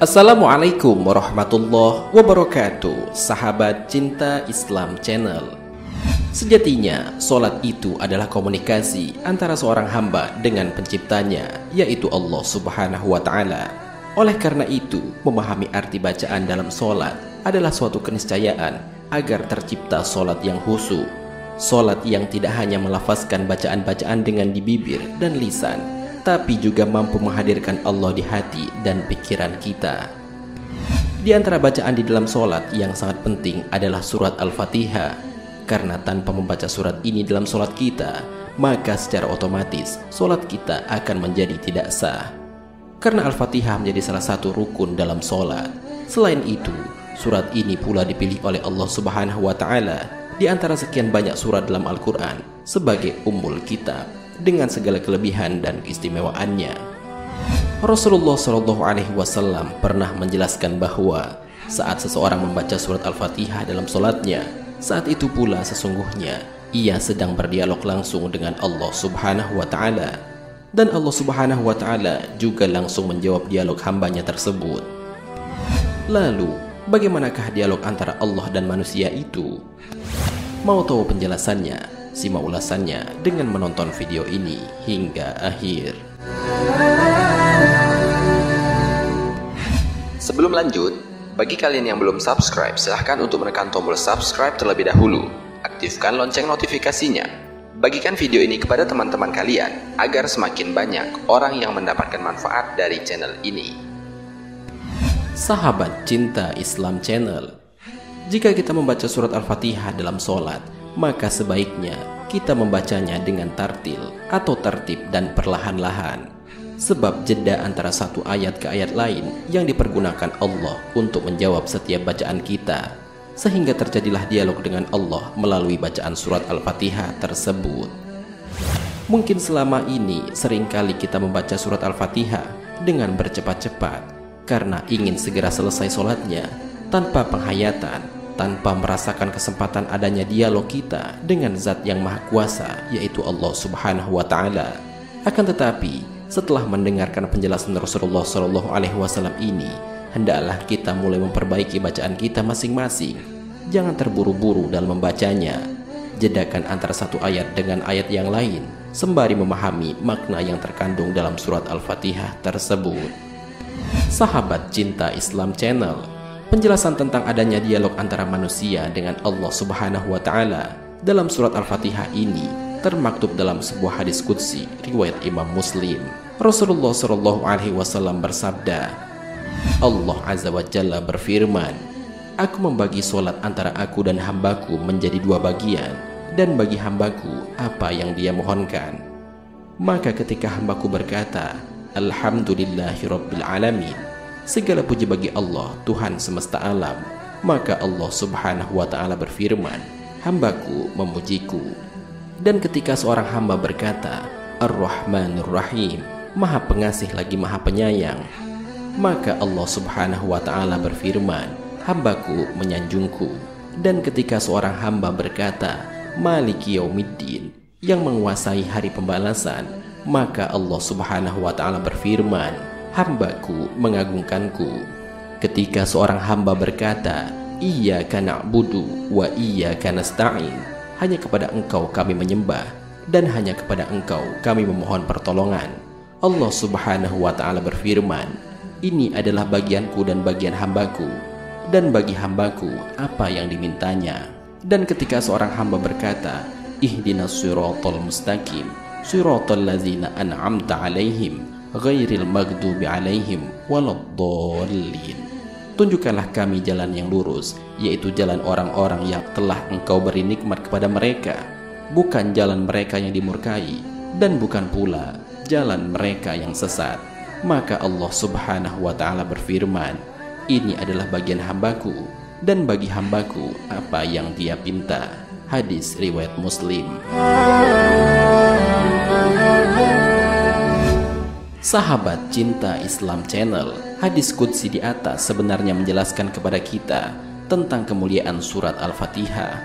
Assalamualaikum warahmatullahi wabarakatuh, sahabat cinta Islam Channel. Sejatinya, solat itu adalah komunikasi antara seorang hamba dengan penciptanya, yaitu Allah Subhanahu wa Ta'ala. Oleh karena itu, memahami arti bacaan dalam solat adalah suatu keniscayaan agar tercipta solat yang khusyuk. Solat yang tidak hanya melafazkan bacaan-bacaan dengan di bibir dan lisan, tapi juga mampu menghadirkan Allah di hati dan pikiran kita. Di antara bacaan di dalam solat yang sangat penting adalah surat Al-Fatihah, karena tanpa membaca surat ini dalam solat kita, maka secara otomatis solat kita akan menjadi tidak sah. Karena Al-Fatihah menjadi salah satu rukun dalam solat. Selain itu, surat ini pula dipilih oleh Allah Subhanahu wa Ta'ala di antara sekian banyak surat dalam Al-Quran sebagai ummul kitab, dengan segala kelebihan dan keistimewaannya. Rasulullah SAW pernah menjelaskan bahwa saat seseorang membaca surat Al-Fatihah dalam solatnya, saat itu pula sesungguhnya ia sedang berdialog langsung dengan Allah Subhanahu wa Ta'ala, dan Allah Subhanahu wa Ta'ala juga langsung menjawab dialog hambanya tersebut. Lalu, bagaimanakah dialog antara Allah dan manusia itu? Mau tahu penjelasannya? Simak ulasannya dengan menonton video ini hingga akhir. Sebelum lanjut, bagi kalian yang belum subscribe, silahkan untuk menekan tombol subscribe terlebih dahulu. Aktifkan lonceng notifikasinya. Bagikan video ini kepada teman-teman kalian agar semakin banyak orang yang mendapatkan manfaat dari channel ini. Sahabat cinta Islam Channel, jika kita membaca surat Al-Fatihah dalam solat, maka sebaiknya kita membacanya dengan tartil atau tertib dan perlahan-lahan. Sebab jeda antara satu ayat ke ayat lain yang dipergunakan Allah untuk menjawab setiap bacaan kita, sehingga terjadilah dialog dengan Allah melalui bacaan surat Al-Fatihah tersebut. Mungkin selama ini seringkali kita membaca surat Al-Fatihah dengan bercepat-cepat karena ingin segera selesai solatnya tanpa penghayatan, tanpa merasakan kesempatan adanya dialog kita dengan Zat yang Maha Kuasa, yaitu Allah Subhanahu wa Ta'ala. Akan tetapi, setelah mendengarkan penjelasan Rasulullah SAW ini, hendaklah kita mulai memperbaiki bacaan kita masing-masing. Jangan terburu-buru dalam membacanya. Jedakan antara satu ayat dengan ayat yang lain, sembari memahami makna yang terkandung dalam surat Al-Fatihah tersebut. Sahabat cinta Islam Channel, penjelasan tentang adanya dialog antara manusia dengan Allah Subhanahu wa Ta'ala dalam surat Al-Fatihah ini termaktub dalam sebuah hadis qudsi riwayat Imam Muslim. Rasulullah SAW bersabda, Allah Azza wa Jalla berfirman, Aku membagi solat antara aku dan hambaku menjadi dua bagian, dan bagi hambaku apa yang dia mohonkan. Maka ketika hambaku berkata, Alhamdulillahirabbil alamin, segala puji bagi Allah, Tuhan semesta alam, maka Allah Subhanahu wa Ta'ala berfirman, hambaku memujiku. Dan ketika seorang hamba berkata, Ar-Rahmanir Rahim, Maha Pengasih lagi Maha Penyayang, maka Allah Subhanahu wa Ta'ala berfirman, hambaku menyanjungku. Dan ketika seorang hamba berkata, Maliki Yaumiddin, yang menguasai hari pembalasan, maka Allah Subhanahu wa Ta'ala berfirman, hambaku mengagungkanku. Ketika seorang hamba berkata, Iyyaka na'budu wa iyyaka nasta'in, hanya kepada Engkau kami menyembah dan hanya kepada Engkau kami memohon pertolongan, Allah Subhanahu wa Ta'ala berfirman, ini adalah bagianku dan bagian hambaku, dan bagi hambaku apa yang dimintanya. Dan ketika seorang hamba berkata, Ihdinas siratal mustaqim, siratal ladzina an'amta alaihim ghairil maghdubi alaihim waladdallin, tunjukkanlah kami jalan yang lurus, yaitu jalan orang-orang yang telah Engkau beri nikmat kepada mereka, bukan jalan mereka yang dimurkai, dan bukan pula jalan mereka yang sesat. Maka Allah Subhanahu wa Ta'ala berfirman, ini adalah bagian hambaku, dan bagi hambaku apa yang dia pinta. Hadis riwayat Muslim. Sahabat cinta Islam Channel, hadis qudsi di atas sebenarnya menjelaskan kepada kita tentang kemuliaan surat Al-Fatihah,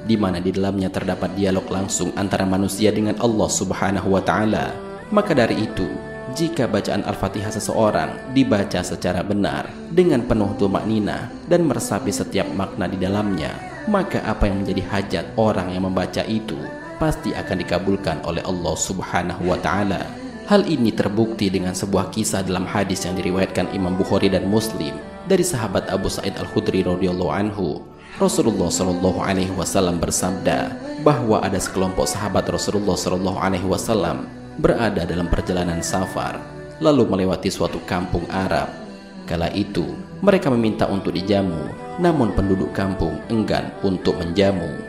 di mana di dalamnya terdapat dialog langsung antara manusia dengan Allah Subhanahu wa Ta'ala. Maka dari itu, jika bacaan Al-Fatihah seseorang dibaca secara benar dengan penuh tumakninah dan meresapi setiap makna di dalamnya, maka apa yang menjadi hajat orang yang membaca itu pasti akan dikabulkan oleh Allah Subhanahu wa Ta'ala. Hal ini terbukti dengan sebuah kisah dalam hadis yang diriwayatkan Imam Bukhari dan Muslim dari sahabat Abu Sa'id Al-Khudri radhiyallahu anhu. Rasulullah Shallallahu Alaihi Wasallam bersabda bahwa ada sekelompok sahabat Rasulullah Shallallahu Alaihi Wasallam berada dalam perjalanan safar, lalu melewati suatu kampung Arab. Kala itu mereka meminta untuk dijamu, namun penduduk kampung enggan untuk menjamu.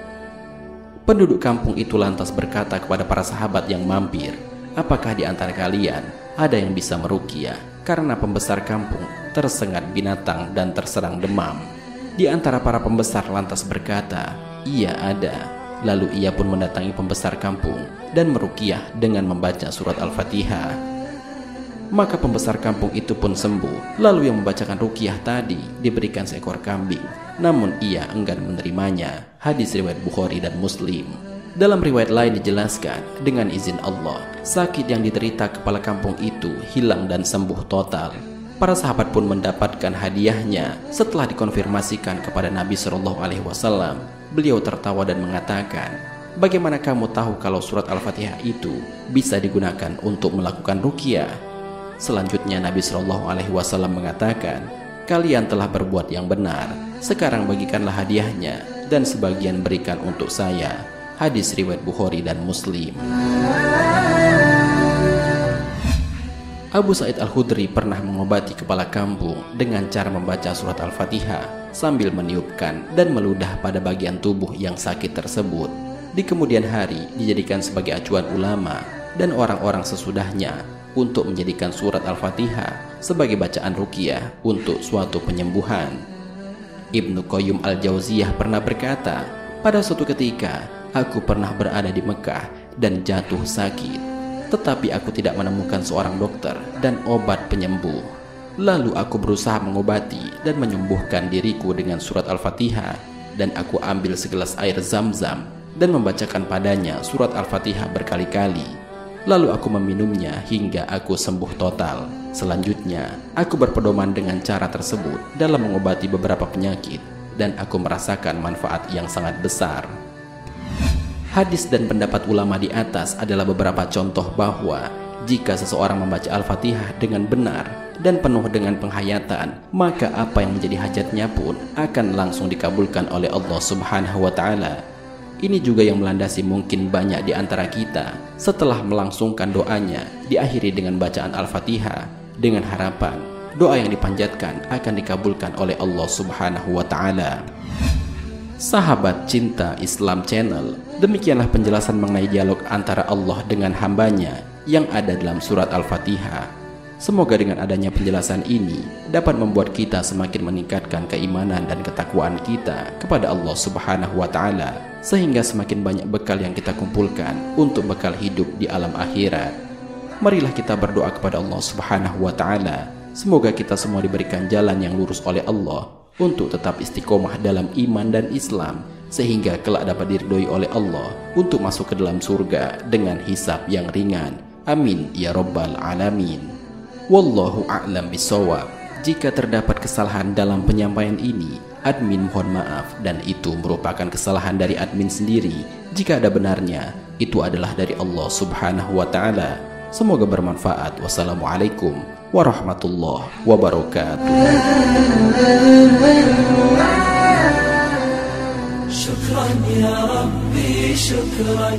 Penduduk kampung itu lantas berkata kepada para sahabat yang mampir, "Apakah di antara kalian ada yang bisa meruqyah karena pembesar kampung tersengat binatang dan terserang demam?" Di antara para pembesar lantas berkata, "Iya ada." Lalu ia pun mendatangi pembesar kampung dan meruqyah dengan membaca surat Al-Fatihah. Maka pembesar kampung itu pun sembuh. Lalu yang membacakan ruqyah tadi diberikan seekor kambing, namun ia enggan menerimanya. Hadis riwayat Bukhari dan Muslim. Dalam riwayat lain dijelaskan, dengan izin Allah, sakit yang diderita kepala kampung itu hilang dan sembuh total. Para sahabat pun mendapatkan hadiahnya. Setelah dikonfirmasikan kepada Nabi Shallallahu Alaihi Wasallam, beliau tertawa dan mengatakan, "Bagaimana kamu tahu kalau surat Al-Fatihah itu bisa digunakan untuk melakukan ruqyah?" Selanjutnya Nabi Shallallahu Alaihi Wasallam mengatakan, "Kalian telah berbuat yang benar. Sekarang bagikanlah hadiahnya dan sebagian berikan untuk saya." Hadis riwayat Bukhari dan Muslim. Abu Sa'id Al-Khudri pernah mengobati kepala kampung dengan cara membaca surat Al-Fatihah sambil meniupkan dan meludah pada bagian tubuh yang sakit tersebut. Di kemudian hari dijadikan sebagai acuan ulama dan orang-orang sesudahnya untuk menjadikan surat Al-Fatihah sebagai bacaan ruqyah untuk suatu penyembuhan. Ibnu Qayyim Al-Jauziyah pernah berkata, "Pada suatu ketika aku pernah berada di Mekah dan jatuh sakit, tetapi aku tidak menemukan seorang dokter dan obat penyembuh. Lalu aku berusaha mengobati dan menyembuhkan diriku dengan surat Al-Fatihah, dan aku ambil segelas air Zam-Zam dan membacakan padanya surat Al-Fatihah berkali-kali. Lalu aku meminumnya hingga aku sembuh total. Selanjutnya, aku berpedoman dengan cara tersebut dalam mengobati beberapa penyakit, dan aku merasakan manfaat yang sangat besar." Hadis dan pendapat ulama di atas adalah beberapa contoh bahwa jika seseorang membaca Al-Fatihah dengan benar dan penuh dengan penghayatan, maka apa yang menjadi hajatnya pun akan langsung dikabulkan oleh Allah Subhanahu wa Ta'ala. Ini juga yang melandasi mungkin banyak di antara kita setelah melangsungkan doanya diakhiri dengan bacaan Al-Fatihah dengan harapan doa yang dipanjatkan akan dikabulkan oleh Allah Subhanahu wa Ta'ala. Sahabat Cinta Islam Channel, demikianlah penjelasan mengenai dialog antara Allah dengan hambanya yang ada dalam surat Al-Fatihah. Semoga dengan adanya penjelasan ini dapat membuat kita semakin meningkatkan keimanan dan ketakwaan kita kepada Allah Subhanahu wa Ta'ala, sehingga semakin banyak bekal yang kita kumpulkan untuk bekal hidup di alam akhirat. Marilah kita berdoa kepada Allah Subhanahu wa Ta'ala, semoga kita semua diberikan jalan yang lurus oleh Allah untuk tetap istiqomah dalam iman dan Islam, sehingga kelak dapat diridhoi oleh Allah untuk masuk ke dalam surga dengan hisab yang ringan. Amin ya rabbal alamin. Wallahu a'lam bishawab. Jika terdapat kesalahan dalam penyampaian ini, admin mohon maaf, dan itu merupakan kesalahan dari admin sendiri. Jika ada benarnya, itu adalah dari Allah Subhanahu wa Ta'ala. Semoga bermanfaat. Wassalamualaikum warahmatullahi wabarakatuh. شكرا يا ربي شكرا